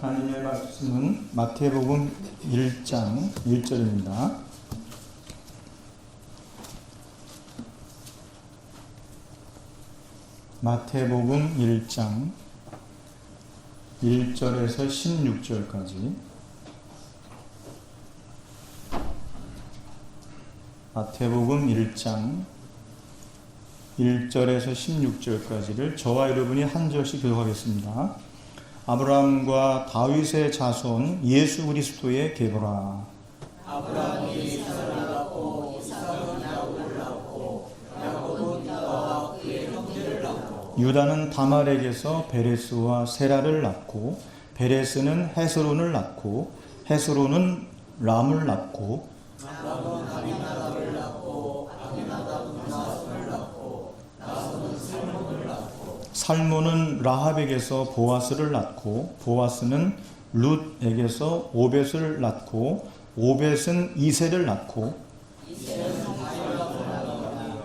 하나님의 말씀은 마태복음 1장 1절입니다. 마태복음 1장 1절에서 16절까지. 마태복음 1장 1절에서 16절까지를 저와 여러분이 한 절씩 교독하겠습니다. 아브라함과 다윗의 자손 예수 그리스도의 계보라. 아브라함이 이삭을 낳았고 이삭은 야곱을 낳았고 야곱은 유다와 그의 형제를 낳고 유다는 다말에게서 베레스와 세라를 낳고 베레스는 헤스론을 낳고 헤스론은 람을 낳고 람은 아미나답을 낳고 아미나답은 나손을 낳고 나손은 살몬을 낳고 살몬은 라합에게서 보아스를 낳고 보아스는 룻에게서 오벳을 낳고 오벳은 이새를 낳고 이새는 다윗을 낳고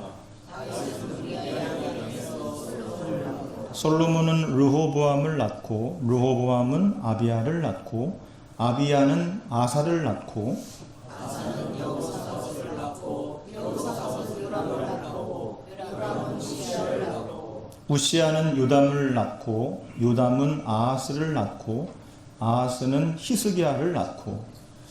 다윗은 우리아에게서 솔로몬을 낳고 솔로몬은 르호보암을 낳고 르호보암은 아비야를 낳고 아비야는 아사를 낳고 아사는 여호사밧을 낳고 여호사밧은 요람을 낳고 요람은 우시야를 낳고 우시야는 요담을 낳고 요담은 아하스를 낳고 아하스는 히스기야를 낳고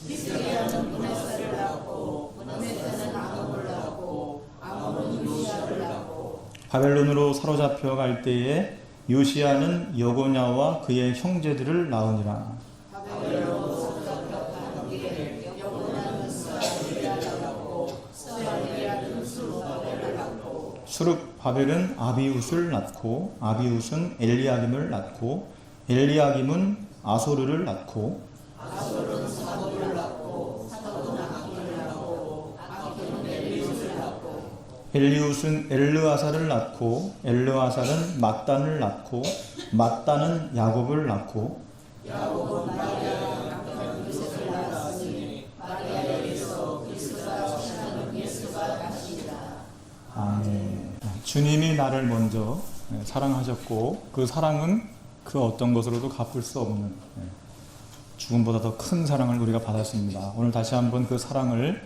히스기야는 므낫세를 낳고 므낫세는 아몬을 낳고 아몬은 요시야를 낳고 바벨론으로 사로잡혀 갈 때에 요시야는 여고냐와 그의 형제들을 낳으니라. 바벨론으로 사로잡혀간 뒤에 여고냐는 스알리아를 낳고 스알리아는 스룹바벨을 낳고 수룹바벨은 아비웃을 낳고 아비웃은 엘리야김을 낳고 엘리야김은 아소르를 낳고 아솔은 사도를 낳고 사도는 아기를 낳고 아기는 엘리웃을 낳고 엘리웃은 엘르아사를 낳고 엘르아사는 mat단을 낳고 mat단은 야곱을 낳고 야곱은 마리아의 남편 요셉을 낳았으니 마리아에게서 그리스도라 하시는 예수가 나시니라. 아멘. 주님이 나를 먼저 사랑하셨고 그 사랑은 그 어떤 것으로도 갚을 수 없는 죽음보다 더 큰 사랑을 우리가 받았습니다. 오늘 다시 한번 그 사랑을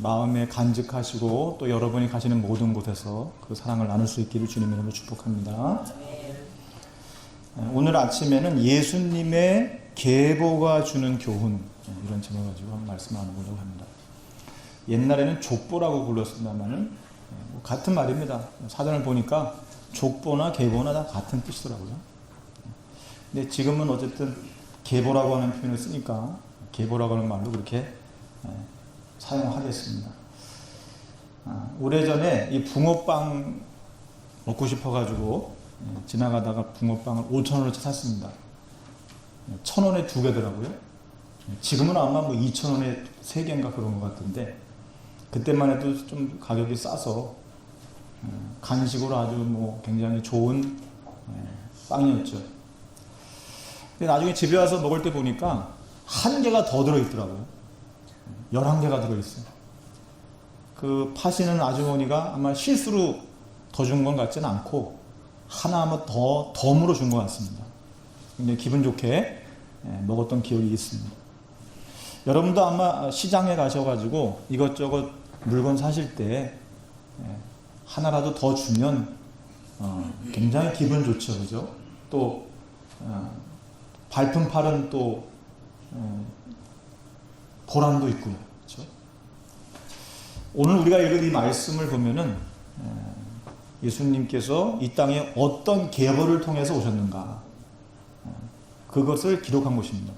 마음에 간직하시고 또 여러분이 가시는 모든 곳에서 그 사랑을 나눌 수 있기를 주님의 이름으로 축복합니다. 오늘 아침에는 예수님의 계보가 주는 교훈, 이런 제목 가지고 한번 말씀 나눠보려고 합니다. 옛날에는 족보라고 불렀습니다만 같은 말입니다. 사전을 보니까 족보나 계보나 다 같은 뜻이더라고요. 근데 지금은 어쨌든 계보라고 하는 표현을 쓰니까 계보라고 하는 말로 그렇게 사용하겠습니다. 오래전에 이 붕어빵 먹고 싶어가지고 지나가다가 붕어빵을 5,000원어치 샀습니다. 1,000원에 2개더라고요. 지금은 아마 뭐 2,000원에 3개인가 그런 것 같은데 그때만 해도 좀 가격이 싸서 간식으로 아주 뭐 굉장히 좋은 빵이었죠. 근데 나중에 집에 와서 먹을 때 보니까 1개가 더 들어있더라고요. 11개가 들어있어요. 그 파시는 아주머니가 아마 실수로 더 준 건 같지는 않고 하나 아마 더 덤으로 준 것 같습니다. 근데 기분 좋게 먹었던 기억이 있습니다. 여러분도 아마 시장에 가셔가지고 이것저것 물건 사실 때 하나라도 더 주면 굉장히 기분 좋죠, 그죠? 또 발품 팔은 또 보람도 있고요, 그렇죠? 오늘 우리가 읽은 이 말씀을 보면은 예수님께서 이 땅에 어떤 계보를 통해서 오셨는가, 그것을 기록한 것입니다.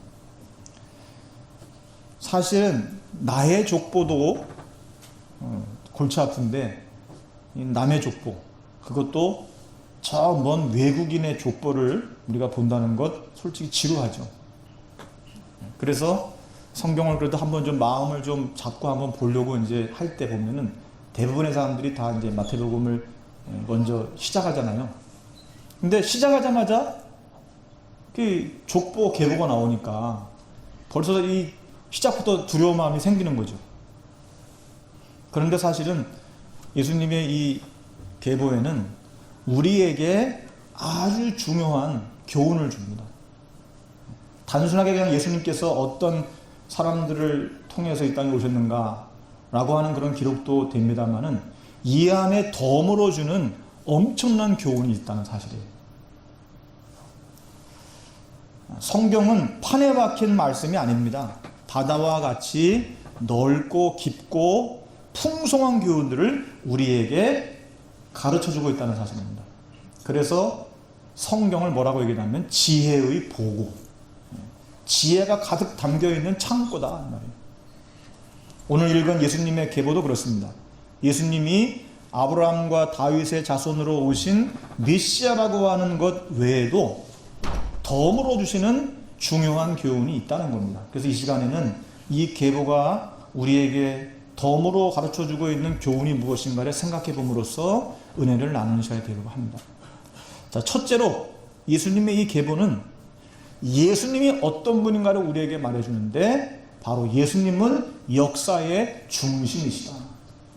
사실은 나의 족보도 골치 아픈데 남의 족보, 그것도 저 먼 외국인의 족보를 우리가 본다는 것 솔직히 지루하죠. 그래서 성경을 그래도 한번 좀 마음을 좀 잡고 한번 보려고 이제 할 때 보면은 대부분의 사람들이 다 이제 마태복음을 먼저 시작하잖아요. 근데 시작하자마자 그 족보 계보가 나오니까 벌써 이 시작부터 두려운 마음이 생기는 거죠. 그런데 사실은 예수님의 이 계보에는 우리에게 아주 중요한 교훈을 줍니다. 단순하게 그냥 예수님께서 어떤 사람들을 통해서 이 땅에 오셨는가 라고 하는 그런 기록도 됩니다만은 이 안에 덤으로 주는 엄청난 교훈이 있다는 사실이에요. 성경은 판에 박힌 말씀이 아닙니다. 바다와 같이 넓고 깊고 풍성한 교훈들을 우리에게 가르쳐주고 있다는 사실입니다. 그래서 성경을 뭐라고 얘기하냐면 지혜의 보고, 지혜가 가득 담겨있는 창고다 말이에요. 오늘 읽은 예수님의 계보도 그렇습니다. 예수님이 아브라함과 다윗의 자손으로 오신 메시아라고 하는 것 외에도 덤으로 주시는 중요한 교훈이 있다는 겁니다. 그래서 이 시간에는 이 계보가 우리에게 덤으로 가르쳐주고 있는 교훈이 무엇인가를 생각해 봄으로써 은혜를 나누셔야 되려고 합니다. 자, 첫째로 예수님의 이 계보는 예수님이 어떤 분인가를 우리에게 말해주는데 바로 예수님은 역사의 중심이시다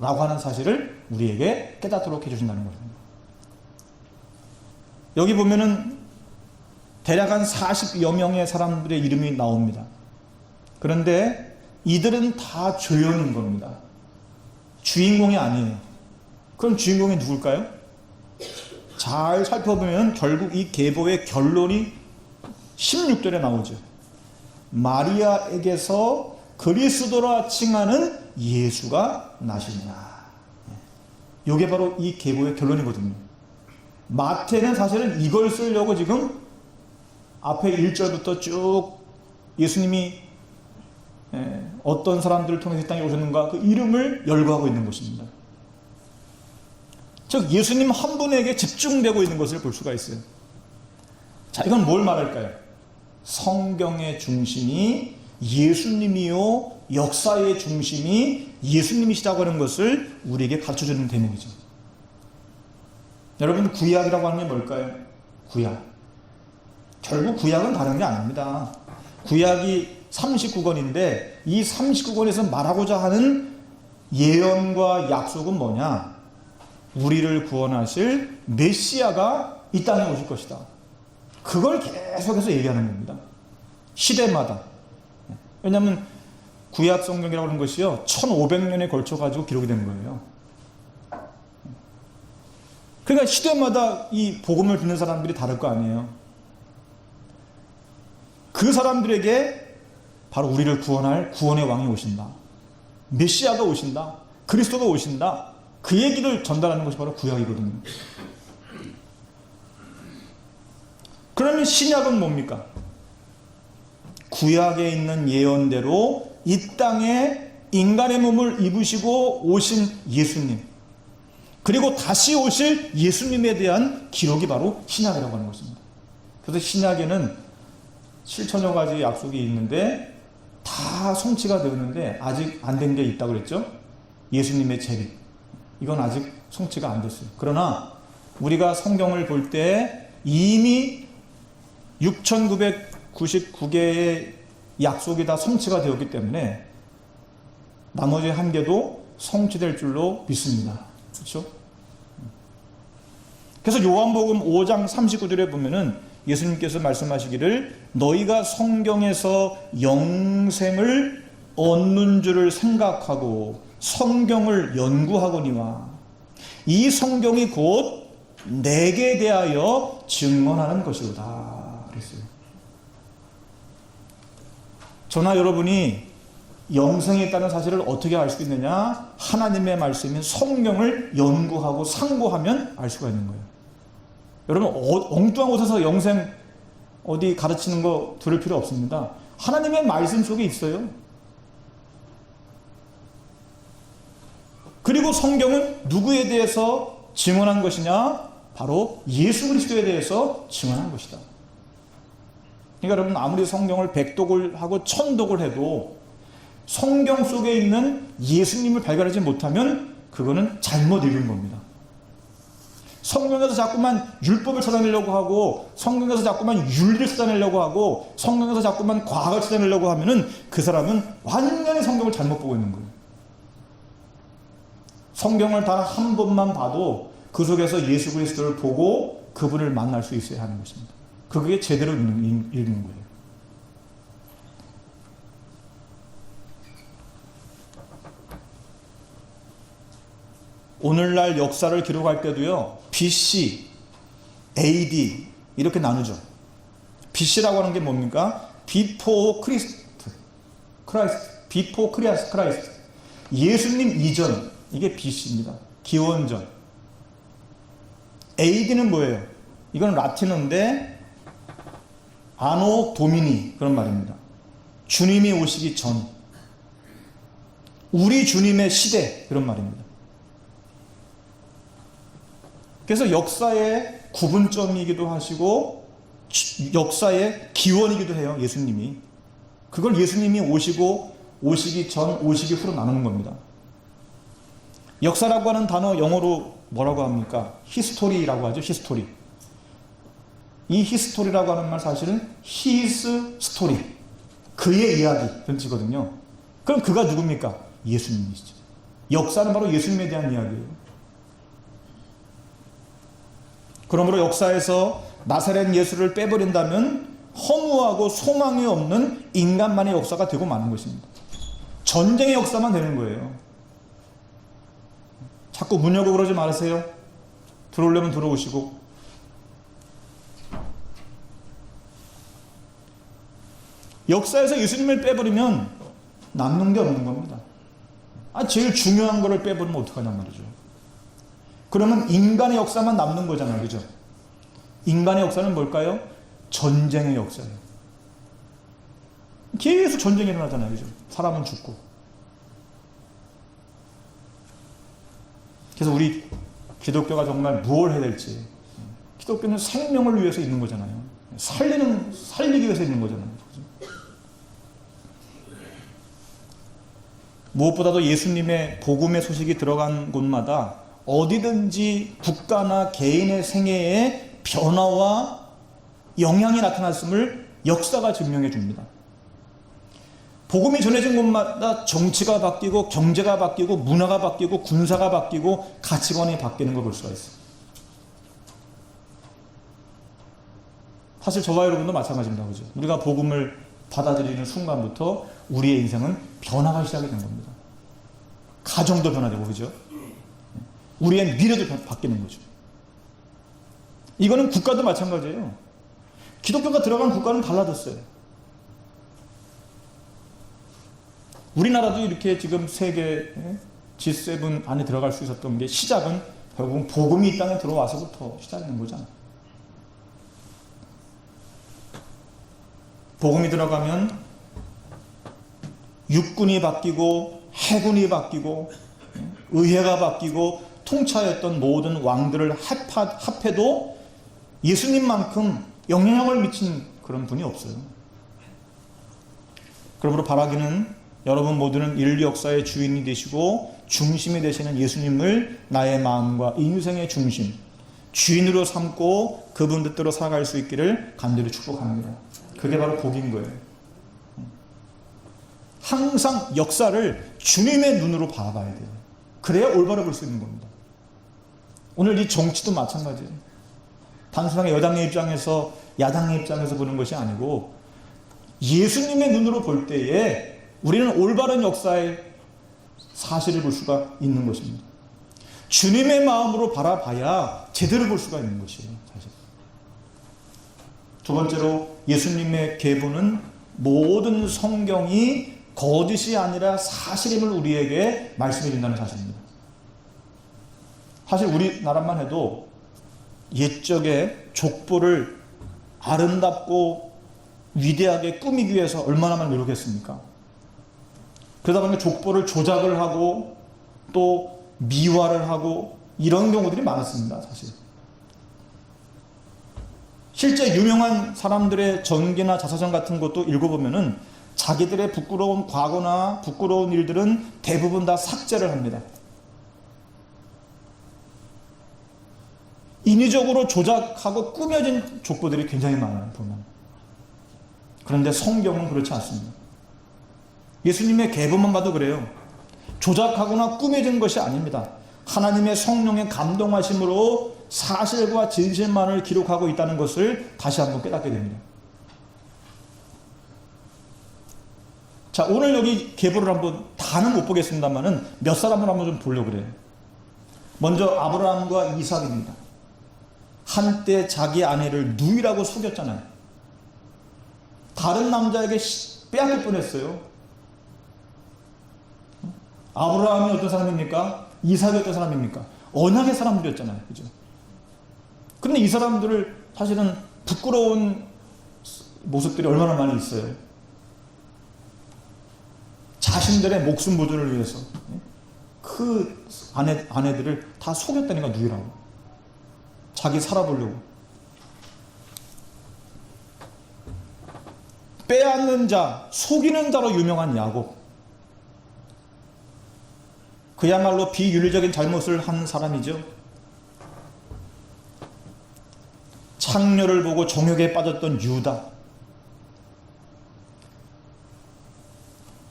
라고 하는 사실을 우리에게 깨닫도록 해주신다는 것입니다. 여기 보면은 대략 한 40여 명의 사람들의 이름이 나옵니다. 그런데 이들은 다 조연인 겁니다. 주인공이 아니에요. 그럼 주인공이 누굴까요? 잘 살펴보면 결국 이 계보의 결론이 16절에 나오죠. 마리아에게서 그리스도라 칭하는 예수가 나시니라. 이게 바로 이 계보의 결론이거든요. 마태는 사실은 이걸 쓰려고 지금 앞에 1절부터 쭉 예수님이 어떤 사람들을 통해서 이 땅에 오셨는가 그 이름을 열거하고 있는 것입니다. 즉 예수님 한 분에게 집중되고 있는 것을 볼 수가 있어요. 자, 이건 뭘 말할까요? 성경의 중심이 예수님이요, 역사의 중심이 예수님이시라고 하는 것을 우리에게 가르쳐주는 대목이죠. 여러분, 구약이라고 하는 게 뭘까요? 구약. 결국 구약은 다른 게 아닙니다. 구약이 39권인데 이 39권에서 말하고자 하는 예언과 약속은 뭐냐? 우리를 구원하실 메시아가 이 땅에 오실 것이다. 그걸 계속해서 얘기하는 겁니다. 시대마다. 왜냐하면 구약 성경이라고 하는 것이요 1500년에 걸쳐 가지고 기록이 된 거예요. 그러니까 시대마다 이 복음을 듣는 사람들이 다를 거 아니에요. 그 사람들에게 바로 우리를 구원할 구원의 왕이 오신다. 메시아가 오신다. 그리스도가 오신다. 그 얘기를 전달하는 것이 바로 구약이거든요. 그러면 신약은 뭡니까? 구약에 있는 예언대로 이 땅에 인간의 몸을 입으시고 오신 예수님, 그리고 다시 오실 예수님에 대한 기록이 바로 신약이라고 하는 것입니다. 그래서 신약에는 7천여 가지 약속이 있는데 다 성취가 되었는데 아직 안 된 게 있다고 그랬죠? 예수님의 재림. 이건 아직 성취가 안 됐어요. 그러나 우리가 성경을 볼 때 이미 6,999개의 약속이 다 성취가 되었기 때문에 나머지 한 개도 성취될 줄로 믿습니다. 그렇죠? 그래서 요한복음 5장 39절에 보면은 예수님께서 말씀하시기를 너희가 성경에서 영생을 얻는 줄을 생각하고 성경을 연구하거니와 이 성경이 곧 내게 대하여 증언하는 것이로다 그랬어요. 저나 여러분이 영생에 있다는 사실을 어떻게 알 수 있느냐? 하나님의 말씀인 성경을 연구하고 상고하면 알 수가 있는 거예요. 여러분 엉뚱한 곳에서 영생 어디 가르치는 거 들을 필요 없습니다. 하나님의 말씀 속에 있어요. 그리고 성경은 누구에 대해서 증언한 것이냐? 바로 예수 그리스도에 대해서 증언한 것이다. 그러니까 여러분 아무리 성경을 100독을 하고 1000독을 해도 성경 속에 있는 예수님을 발견하지 못하면 그거는 잘못 읽은 겁니다. 성경에서 자꾸만 율법을 찾아내려고 하고 성경에서 자꾸만 윤리를 찾아내려고 하고 성경에서 자꾸만 과학을 찾아내려고 하면은 그 사람은 완전히 성경을 잘못 보고 있는 거예요. 성경을 단 한 번만 봐도 그 속에서 예수 그리스도를 보고 그분을 만날 수 있어야 하는 것입니다. 그게 제대로 읽는 거예요. 오늘날 역사를 기록할 때도요, BC, AD 이렇게 나누죠. BC라고 하는 게 뭡니까? Before Christ, Before Christ, 예수님 이전, 이게 BC입니다. 기원전. AD는 뭐예요? 이건 라틴어인데 아노 도미니 그런 말입니다. 주님이 오시기 전, 우리 주님의 시대 그런 말입니다. 그래서 역사의 구분점이기도 하시고 역사의 기원이기도 해요. 예수님이. 그걸 예수님이 오시기 전, 오시기 후로 나누는 겁니다. 역사라고 하는 단어 영어로 뭐라고 합니까? 히스토리라고 하죠. 히스토리. 이 히스토리라고 하는 말 사실은 his story, 그의 이야기 그런 뜻이거든요. 그럼 그가 누굽니까? 예수님이시죠. 역사는 바로 예수님에 대한 이야기예요. 그러므로 역사에서 나사렛 예수를 빼버린다면 허무하고 소망이 없는 인간만의 역사가 되고 마는 것입니다. 전쟁의 역사만 되는 거예요. 자꾸 문 열고 그러지 말으세요. 들어오려면 들어오시고. 역사에서 예수님을 빼버리면 남는 게 없는 겁니다. 제일 중요한 거를 빼버리면 어떡하냔 말이죠. 그러면 인간의 역사만 남는 거잖아요. 그죠? 인간의 역사는 뭘까요? 전쟁의 역사예요. 계속 전쟁이 일어나잖아요. 그죠? 사람은 죽고. 그래서 우리 기독교가 정말 무엇을 해야 될지. 기독교는 생명을 위해서 있는 거잖아요. 살리기 위해서 있는 거잖아요. 그죠? 무엇보다도 예수님의 복음의 소식이 들어간 곳마다 어디든지 국가나 개인의 생애에 변화와 영향이 나타났음을 역사가 증명해 줍니다. 복음이 전해진 곳마다 정치가 바뀌고 경제가 바뀌고 문화가 바뀌고 군사가 바뀌고 가치관이 바뀌는 걸 볼 수가 있어요. 사실 저와 여러분도 마찬가지입니다. 그죠? 우리가 복음을 받아들이는 순간부터 우리의 인생은 변화가 시작이 된 겁니다. 가정도 변화되고, 그죠? 우리의 미래도 바뀌는 거죠. 이거는 국가도 마찬가지예요. 기독교가 들어간 국가는 달라졌어요. 우리나라도 이렇게 지금 세계 G7 안에 들어갈 수 있었던 게 시작은 결국은 복음이 이 땅에 들어와서부터 시작된 거잖아요. 복음이 들어가면 육군이 바뀌고 해군이 바뀌고 의회가 바뀌고 통치하였던 모든 왕들을 합해도 예수님만큼 영향력을 미친 그런 분이 없어요. 그러므로 바라기는 여러분 모두는 인류 역사의 주인이 되시고 중심이 되시는 예수님을 나의 마음과 인생의 중심, 주인으로 삼고 그분 뜻대로 살아갈 수 있기를 간절히 축복합니다. 그게 바로 복인 거예요. 항상 역사를 주님의 눈으로 바라봐야 돼요. 그래야 올바로 볼 수 있는 겁니다. 오늘 이 정치도 마찬가지예요. 단순하게 여당의 입장에서 야당의 입장에서 보는 것이 아니고 예수님의 눈으로 볼 때에 우리는 올바른 역사의 사실을 볼 수가 있는 것입니다. 주님의 마음으로 바라봐야 제대로 볼 수가 있는 것이에요. 사실. 두 번째로 예수님의 계보는 모든 성경이 거짓이 아니라 사실임을 우리에게 말씀해 준다는 사실입니다. 사실 우리나라만 해도 옛적에 족보를 아름답고 위대하게 꾸미기 위해서 얼마나 많이 노력했습니까? 그러다 보니까 족보를 조작을 하고 또 미화를 하고 이런 경우들이 많았습니다. 사실. 실제 유명한 사람들의 전기나 자서전 같은 것도 읽어보면은 자기들의 부끄러운 과거나 부끄러운 일들은 대부분 다 삭제를 합니다. 인위적으로 조작하고 꾸며진 족보들이 굉장히 많아요. 보면. 그런데 성경은 그렇지 않습니다. 예수님의 계보만 봐도 그래요. 조작하거나 꾸며진 것이 아닙니다. 하나님의 성령의 감동하심으로 사실과 진실만을 기록하고 있다는 것을 다시 한번 깨닫게 됩니다. 자, 오늘 여기 계보를 한번 다는 못 보겠습니다만은 몇 사람을 한번 좀 보려고 그래요. 먼저 아브라함과 이삭입니다. 한때 자기 아내를 누이라고 속였잖아요. 다른 남자에게 빼앗길 뻔했어요. 아브라함이 어떤 사람입니까? 이삭이 어떤 사람입니까? 언약의 사람들이었잖아요. 그죠? 그런데 이 사람들을 사실은 부끄러운 모습들이 얼마나 많이 있어요. 자신들의 목숨 보존을 위해서 그 아내들을 다 속였다니까, 누이라고. 자기 살아보려고. 빼앗는 자, 속이는 자로 유명한 야곱. 그야말로 비윤리적인 잘못을 한 사람이죠. 창녀를 보고 정욕에 빠졌던 유다.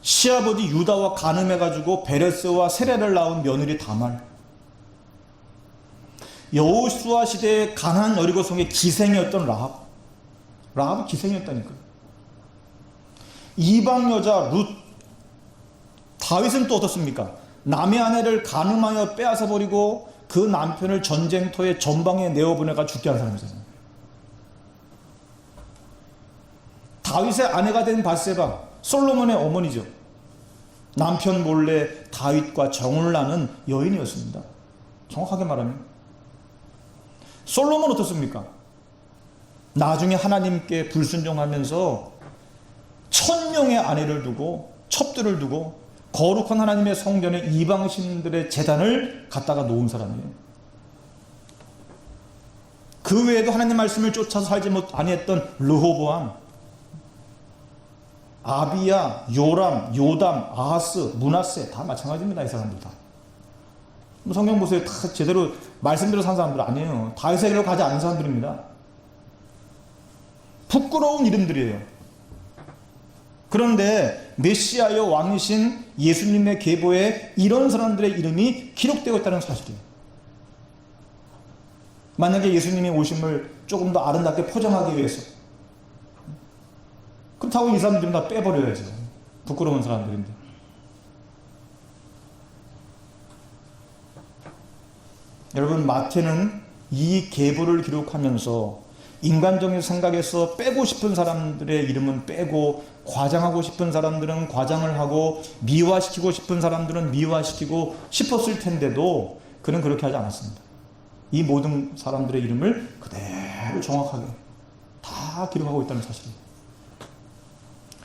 시아버지 유다와 간음해가지고 베레스와 세레를 낳은 며느리 다말. 여호수아 시대의 가나안 여리고성의 기생이었던 라합. 라합은 기생이었다니까요. 이방 여자 룻. 다윗은 또 어떻습니까? 남의 아내를 간음하여 빼앗아 버리고 그 남편을 전쟁터의 전방에 내어보내가 죽게 한 사람이잖아요. 다윗의 아내가 된 바세바, 솔로몬의 어머니죠. 남편 몰래 다윗과 정을 나눈 여인이었습니다. 정확하게 말하면. 솔로몬 어떻습니까? 나중에 하나님께 불순종하면서 1000명의 아내를 두고, 첩들을 두고 거룩한 하나님의 성전에 이방신들의 제단을 갖다가 놓은 사람이에요. 그 외에도 하나님 말씀을 쫓아서 살지 아니했던 르호보암, 아비야, 요람, 요담, 아하스, 므낫세 다 마찬가지입니다. 이 사람들 다. 성경 보세요. 다 제대로 말씀대로 산 사람들 아니에요. 다윗의 길로 가지 않은 사람들입니다. 부끄러운 이름들이에요. 그런데 메시아여 왕이신 예수님의 계보에 이런 사람들의 이름이 기록되어 있다는 사실이에요. 만약에 예수님이 오심을 조금 더 아름답게 포장하기 위해서, 그렇다고 이 사람들은 다 빼버려야죠. 부끄러운 사람들인데. 여러분, 마태는 이 계보를 기록하면서 인간적인 생각에서 빼고 싶은 사람들의 이름은 빼고, 과장하고 싶은 사람들은 과장을 하고, 미화시키고 싶은 사람들은 미화시키고 싶었을 텐데도 그는 그렇게 하지 않았습니다. 이 모든 사람들의 이름을 그대로 정확하게 다 기록하고 있다는 사실입니다.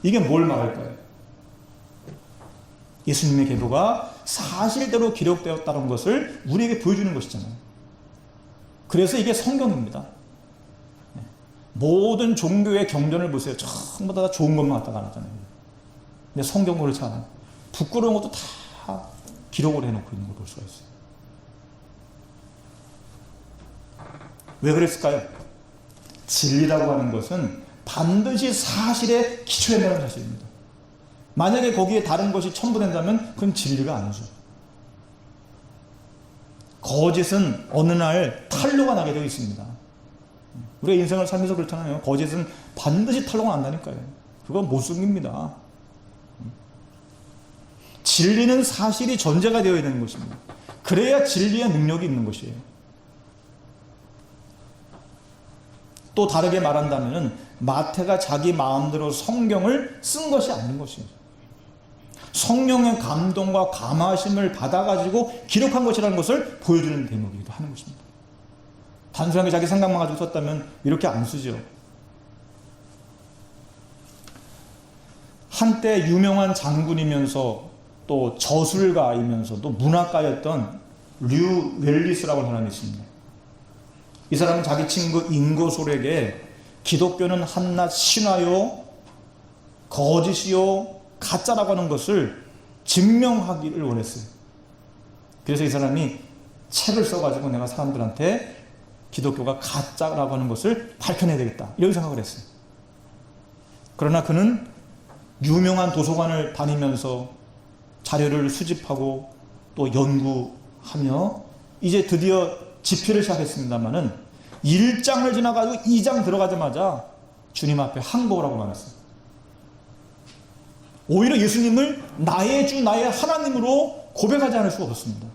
이게 뭘 말할까요? 예수님의 계보가 사실대로 기록되었다는 것을 우리에게 보여주는 것이잖아요. 그래서 이게 성경입니다. 모든 종교의 경전을 보세요. 전부 다 좋은 것만 갖다가 하잖아요. 근데 성경은 그렇지 않아요. 부끄러운 것도 다 기록을 해놓고 있는 걸 볼 수가 있어요. 왜 그랬을까요? 진리라고 하는 것은 반드시 사실에 기초해야 되는 사실입니다. 만약에 거기에 다른 것이 첨부된다면 그건 진리가 아니죠. 거짓은 어느 날 탄로가 나게 되어 있습니다. 우리가 인생을 살면서 그렇잖아요. 거짓은 반드시 탄로가 난다니까요. 그건 못 숨깁니다. 진리는 사실이 전제가 되어야 되는 것입니다. 그래야 진리의 능력이 있는 것이에요. 또 다르게 말한다면 마태가 자기 마음대로 성경을 쓴 것이 아닌 것이에요. 성령의 감동과 감화심을 받아가지고 기록한 것이라는 것을 보여주는 대목이기도 하는 것입니다. 단순하게 자기 생각만 가지고 썼다면 이렇게 안 쓰죠. 한때 유명한 장군이면서 또 저술가이면서도 문학가였던 류 웰리스라고 하는 사람이 있습니다. 이 사람은 자기 친구 인고솔에게 기독교는 한낱 신화요, 거짓이요, 가짜라고 하는 것을 증명하기를 원했어요. 그래서 이 사람이 책을 써가지고 내가 사람들한테 기독교가 가짜라고 하는 것을 밝혀내야 되겠다, 이런 생각을 했어요. 그러나 그는 유명한 도서관을 다니면서 자료를 수집하고 또 연구하며 이제 드디어 집필을 시작했습니다마는 1장을 지나가지고 2장 들어가자마자 주님 앞에 항복을 하고 말았어요. 오히려 예수님을 나의 주, 나의 하나님으로 고백하지 않을 수가 없습니다.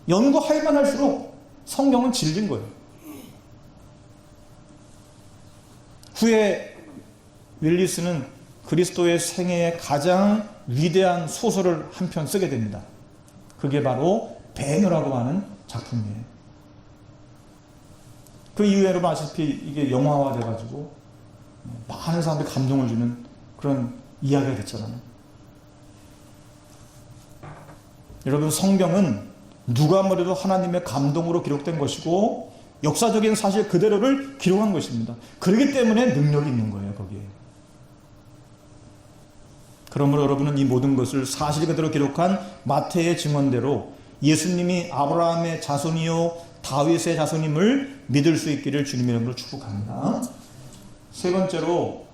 연구하기만 할수록 성경은 질린 거예요. 후에 윌리스는 그리스도의 생애의 가장 위대한 소설을 한 편 쓰게 됩니다. 그게 바로 배너라고 하는 작품이에요. 그 이후에 여러분 아시다시피 이게 영화화 돼가지고 많은 사람들이 감동을 주는 그런 이야기가 됐잖아요. 여러분, 성경은 누가 뭐래도 하나님의 감동으로 기록된 것이고 역사적인 사실 그대로를 기록한 것입니다. 그렇기 때문에 능력이 있는 거예요, 거기에. 그러므로 여러분은 이 모든 것을 사실 그대로 기록한 마태의 증언대로 예수님이 아브라함의 자손이요 다윗의 자손임을 믿을 수 있기를 주님의 이름으로 축복합니다. 세 번째로,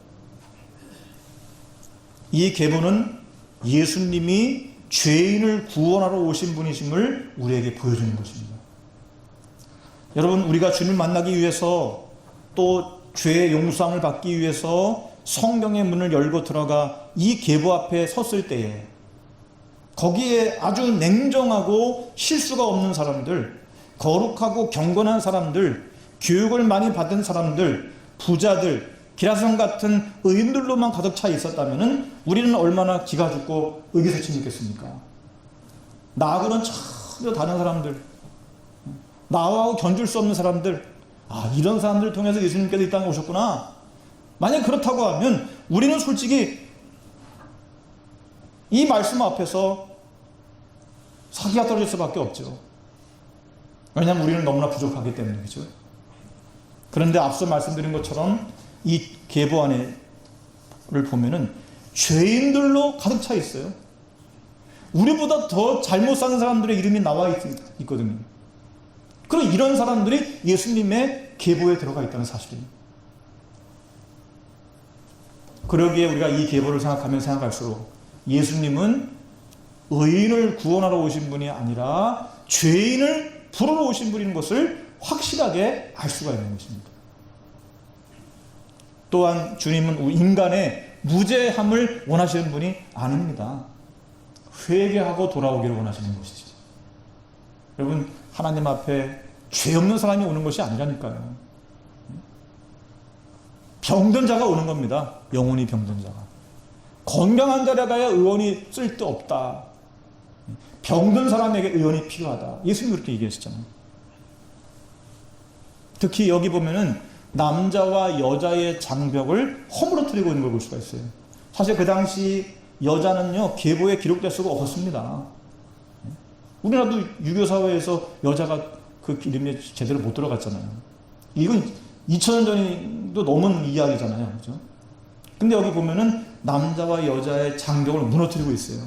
이 계보는 예수님이 죄인을 구원하러 오신 분이심을 우리에게 보여주는 것입니다. 여러분, 우리가 주님을 만나기 위해서 또 죄의 용서함을 받기 위해서 성경의 문을 열고 들어가 이 계보 앞에 섰을 때에 거기에 아주 냉정하고 실수가 없는 사람들, 거룩하고 경건한 사람들, 교육을 많이 받은 사람들, 부자들, 기라성 같은 의인들로만 가득 차 있었다면 우리는 얼마나 기가 죽고 의기소침했겠습니까? 나하고는 전혀 다른 사람들, 나하고 견줄 수 없는 사람들, 이런 사람들을 통해서 예수님께서 이 땅에 오셨구나. 만약 그렇다고 하면 우리는 솔직히 이 말씀 앞에서 사기가 떨어질 수밖에 없죠. 왜냐하면 우리는 너무나 부족하기 때문이죠. 그런데 앞서 말씀드린 것처럼 이 계보 안에를 보면은 죄인들로 가득 차 있어요. 우리보다 더 잘못 사는 사람들의 이름이 나와 있거든요. 그럼 이런 사람들이 예수님의 계보에 들어가 있다는 사실입니다. 그러기에 우리가 이 계보를 생각하면 생각할수록 예수님은 의인을 구원하러 오신 분이 아니라 죄인을 부르러 오신 분인 것을 확실하게 알 수가 있는 것입니다. 또한 주님은 인간의 무죄함을 원하시는 분이 아닙니다. 회개하고 돌아오기를 원하시는 것이죠. 여러분, 하나님 앞에 죄 없는 사람이 오는 것이 아니라니까요. 병든 자가 오는 겁니다. 영혼이 병든 자가. 건강한 자라 가야 의원이 쓸데없다. 병든 사람에게 의원이 필요하다. 예수님이 그렇게 얘기하셨잖아요. 특히 여기 보면은 남자와 여자의 장벽을 허물어뜨리고 있는 걸 볼 수가 있어요. 사실 그 당시 여자는요, 계보에 기록될 수가 없었습니다. 우리나라도 유교 사회에서 여자가 그 이름에 제대로 못 들어갔잖아요. 이건 2000년 전도 넘은 이야기잖아요. 그죠? 근데 여기 보면은 남자와 여자의 장벽을 무너뜨리고 있어요.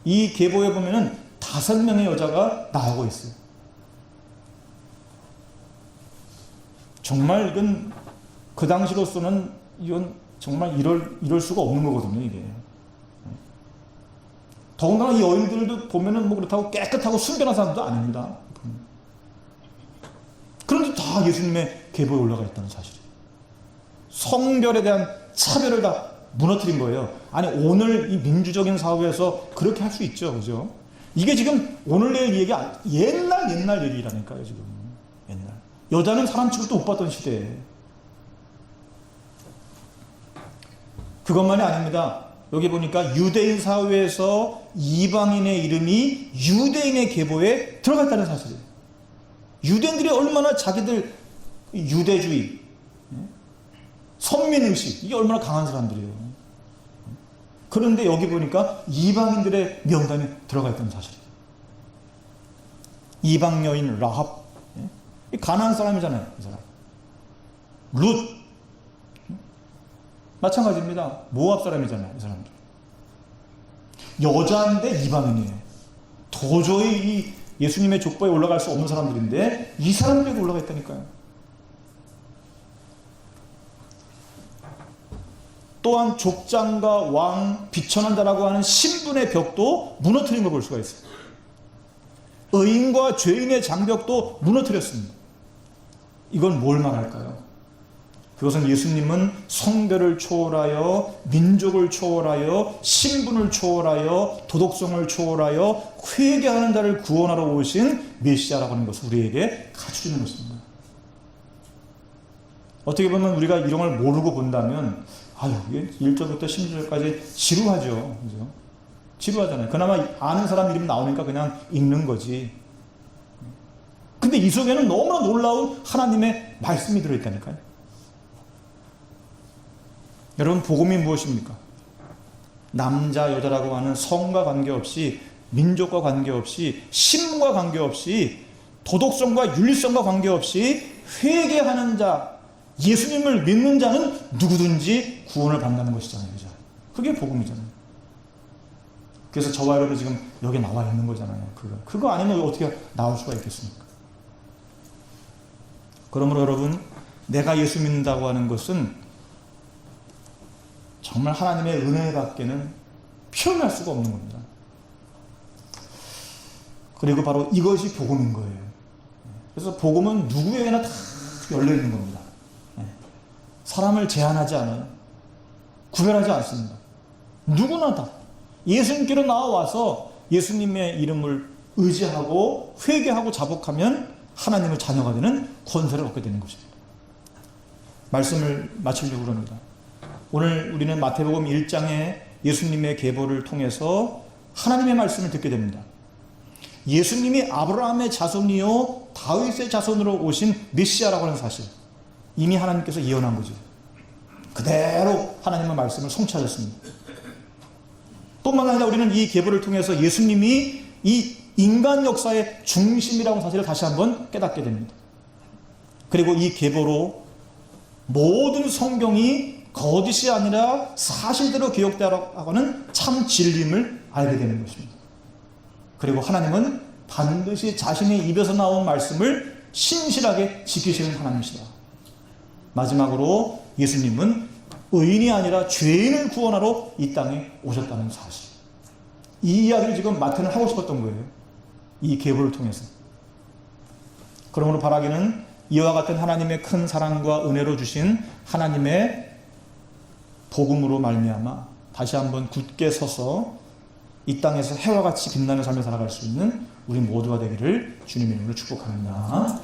이 계보에 보면은 5명의 여자가 나오고 있어요. 정말 이건 그 당시로서는 이건 정말 이럴 수가 없는 거거든요, 이게. 더군다나 이 여인들도 보면은 뭐 그렇다고 깨끗하고 순결한 사람도 아닙니다. 그런데 다 예수님의 계보에 올라가 있다는 사실이에요. 성별에 대한 차별을 다 무너뜨린 거예요. 아니, 오늘 이 민주적인 사회에서 그렇게 할 수 있죠, 그죠? 이게 지금 오늘 내일 얘기가 옛날 얘기라니까요, 지금. 옛날. 여자는 사람 취급도 못 받던 시대에. 그것만이 아닙니다. 여기 보니까 유대인 사회에서 이방인의 이름이 유대인의 계보에 들어갔다는 사실이에요. 유대인들이 얼마나 자기들 유대주의, 선민의식, 이게 얼마나 강한 사람들이에요. 그런데 여기 보니까 이방인들의 명단에 들어가 있다는 사실이에요. 이방 여인 라합, 가나안 사람이잖아요, 이 사람. 룻, 마찬가지입니다. 모압 사람이잖아요, 이 사람들. 여자인데 이방인이에요. 도저히 이 예수님의 족보에 올라갈 수 없는 사람들인데 이 사람들에게 올라가 있다니까요. 또한 족장과 왕, 비천한 자라고 하는 신분의 벽도 무너뜨린 걸 볼 수가 있어요. 의인과 죄인의 장벽도 무너뜨렸습니다. 이건 뭘 말할까요? 그것은 예수님은 성별을 초월하여 민족을 초월하여 신분을 초월하여 도덕성을 초월하여 회개하는 자를 구원하러 오신 메시아라고 하는 것을 우리에게 가르쳐주는 것입니다. 어떻게 보면 우리가 이런 걸 모르고 본다면 이게 1절부터 16절까지 지루하죠. 그죠? 지루하잖아요. 그나마 아는 사람 이름 나오니까 그냥 읽는 거지. 근데 이 속에는 너무나 놀라운 하나님의 말씀이 들어있다니까요. 여러분, 복음이 무엇입니까? 남자, 여자라고 하는 성과 관계없이, 민족과 관계없이, 신분과 관계없이, 도덕성과 윤리성과 관계없이 회개하는 자, 예수님을 믿는 자는 누구든지 구원을 받는다는 것이잖아요. 그죠? 그게 복음이잖아요. 그래서 저와 여러분 지금 여기 나와 있는 거잖아요. 그거 아니면 어떻게 나올 수가 있겠습니까? 그러므로 여러분, 내가 예수 믿는다고 하는 것은 정말 하나님의 은혜밖에는 표현할 수가 없는 겁니다. 그리고 바로 이것이 복음인 거예요. 그래서 복음은 누구에게나 다 열려있는 겁니다. 사람을 제한하지 않아요. 구별하지 않습니다. 누구나 다 예수님께로 나와서 예수님의 이름을 의지하고 회개하고 자복하면 하나님의 자녀가 되는 권세를 얻게 되는 것입니다. 말씀을 마치려고 합니다. 오늘 우리는 마태복음 1장의 예수님의 계보를 통해서 하나님의 말씀을 듣게 됩니다. 예수님이 아브라함의 자손이요 다윗의 자손으로 오신 메시아라고 하는 사실, 이미 하나님께서 예언한 거죠. 그대로 하나님의 말씀을 성취하셨습니다. 뿐만 아니라 우리는 이 계보를 통해서 예수님이 이 인간 역사의 중심이라는 사실을 다시 한번 깨닫게 됩니다. 그리고 이 계보로 모든 성경이 거짓이 아니라 사실대로 기록되라고 하는 참 진리임을 알게 되는 것입니다. 그리고 하나님은 반드시 자신의 입에서 나온 말씀을 신실하게 지키시는 하나님이시다. 마지막으로 예수님은 의인이 아니라 죄인을 구원하러 이 땅에 오셨다는 사실. 이 이야기를 지금 마태는 하고 싶었던 거예요. 이 계보를 통해서. 그러므로 바라기는 이와 같은 하나님의 큰 사랑과 은혜로 주신 하나님의 복음으로 말미암아 다시 한번 굳게 서서 이 땅에서 해와 같이 빛나는 삶을 살아갈 수 있는 우리 모두가 되기를 주님의 이름으로 축복합니다.